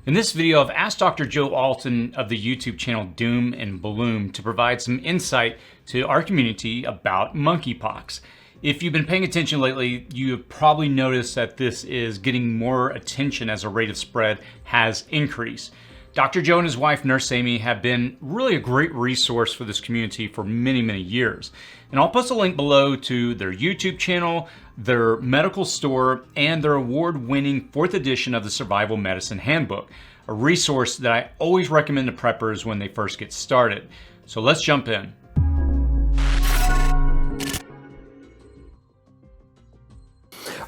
In this video, I've asked Dr. Joe Alton of the YouTube channel Doom and Bloom to provide some insight to our community about monkeypox. If you've been paying attention lately, you have probably noticed that this is getting more attention as the rate of spread has increased. Dr. Joe and his wife, Nurse Amy, have been really a great resource for this community for many, many years. And I'll post a link below to their YouTube channel, their medical store, and their award-winning 4th edition of the Survival Medicine Handbook, a resource that I always recommend to preppers when they first get started. So let's jump in.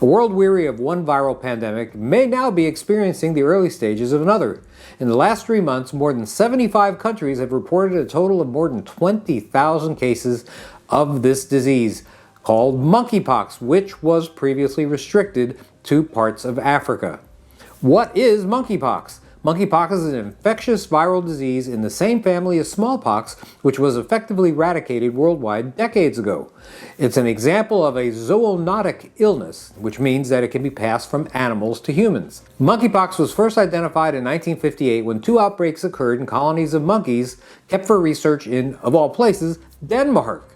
A world weary of one viral pandemic may now be experiencing the early stages of another. In the last 3 months, more than 75 countries have reported a total of more than 20,000 cases of this disease, called monkeypox, which was previously restricted to parts of Africa. What is monkeypox? Monkeypox is an infectious viral disease in the same family as smallpox, which was effectively eradicated worldwide decades ago. It's an example of a zoonotic illness, which means that it can be passed from animals to humans. Monkeypox was first identified in 1958 when 2 outbreaks occurred in colonies of monkeys kept for research in, of all places, Denmark.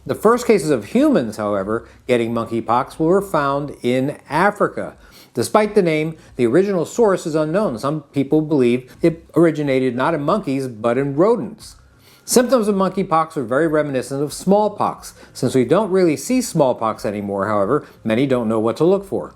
The first cases of humans, however, getting monkeypox were found in Africa. Despite the name, the original source is unknown. Some people believe it originated not in monkeys, but in rodents. Symptoms of monkeypox are very reminiscent of smallpox. Since we don't really see smallpox anymore, however, many don't know what to look for.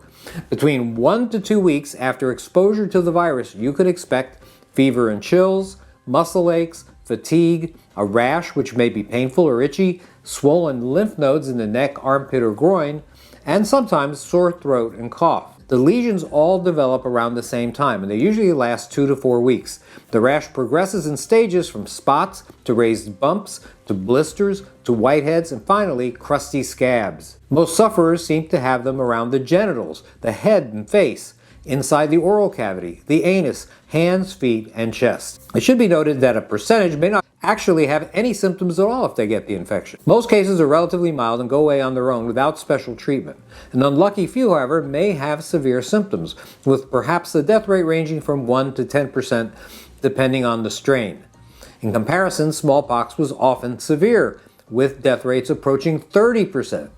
Between 1 to 2 weeks after exposure to the virus, you could expect fever and chills, muscle aches, fatigue, a rash which may be painful or itchy, swollen lymph nodes in the neck, armpit, or groin, and sometimes sore throat and cough. The lesions all develop around the same time, and they usually last 2 to 4 weeks. The rash progresses in stages from spots to raised bumps to blisters to whiteheads and finally crusty scabs. Most sufferers seem to have them around the genitals, the head and face, inside the oral cavity, the anus, hands, feet, and chest. It should be noted that a percentage may not actually have any symptoms at all if they get the infection. Most cases are relatively mild and go away on their own without special treatment. An unlucky few, however, may have severe symptoms, with perhaps the death rate ranging from 1 to 10% depending on the strain. In comparison, smallpox was often severe, with death rates approaching 30%.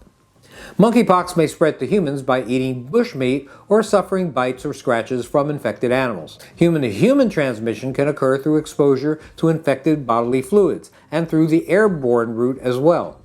Monkeypox may spread to humans by eating bushmeat or suffering bites or scratches from infected animals. Human-to-human transmission can occur through exposure to infected bodily fluids and through the airborne route as well.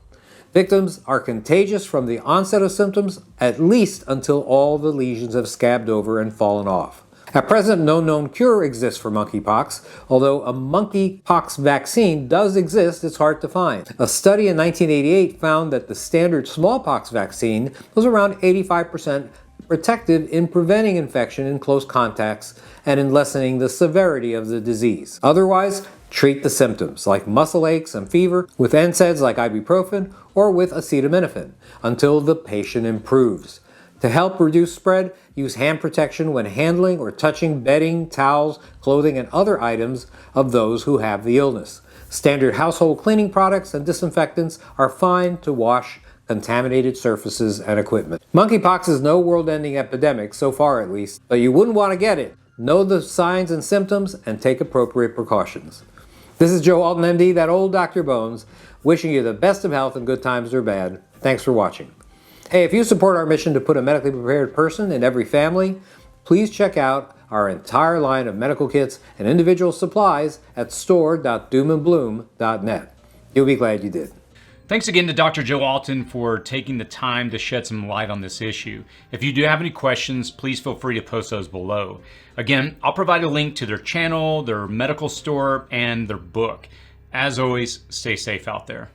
Victims are contagious from the onset of symptoms, at least until all the lesions have scabbed over and fallen off. At present, no known cure exists for monkeypox. Although a monkeypox vaccine does exist, it's hard to find. A study in 1988 found that the standard smallpox vaccine was around 85% protective in preventing infection in close contacts and in lessening the severity of the disease. Otherwise, treat the symptoms, like muscle aches and fever, with NSAIDs like ibuprofen or with acetaminophen, until the patient improves. To help reduce spread, use hand protection when handling or touching bedding, towels, clothing, and other items of those who have the illness. Standard household cleaning products and disinfectants are fine to wash contaminated surfaces and equipment. Monkeypox is no world-ending epidemic, so far at least, but you wouldn't want to get it. Know the signs and symptoms and take appropriate precautions. This is Joe Alton, MD, that old Dr. Bones, wishing you the best of health in good times or bad. Thanks for watching. Hey, if you support our mission to put a medically prepared person in every family, please check out our entire line of medical kits and individual supplies at store.doomandbloom.net. You'll be glad you did. Thanks again to Dr. Joe Alton for taking the time to shed some light on this issue. If you do have any questions, please feel free to post those below. Again, I'll provide a link to their channel, their medical store, and their book. As always, stay safe out there.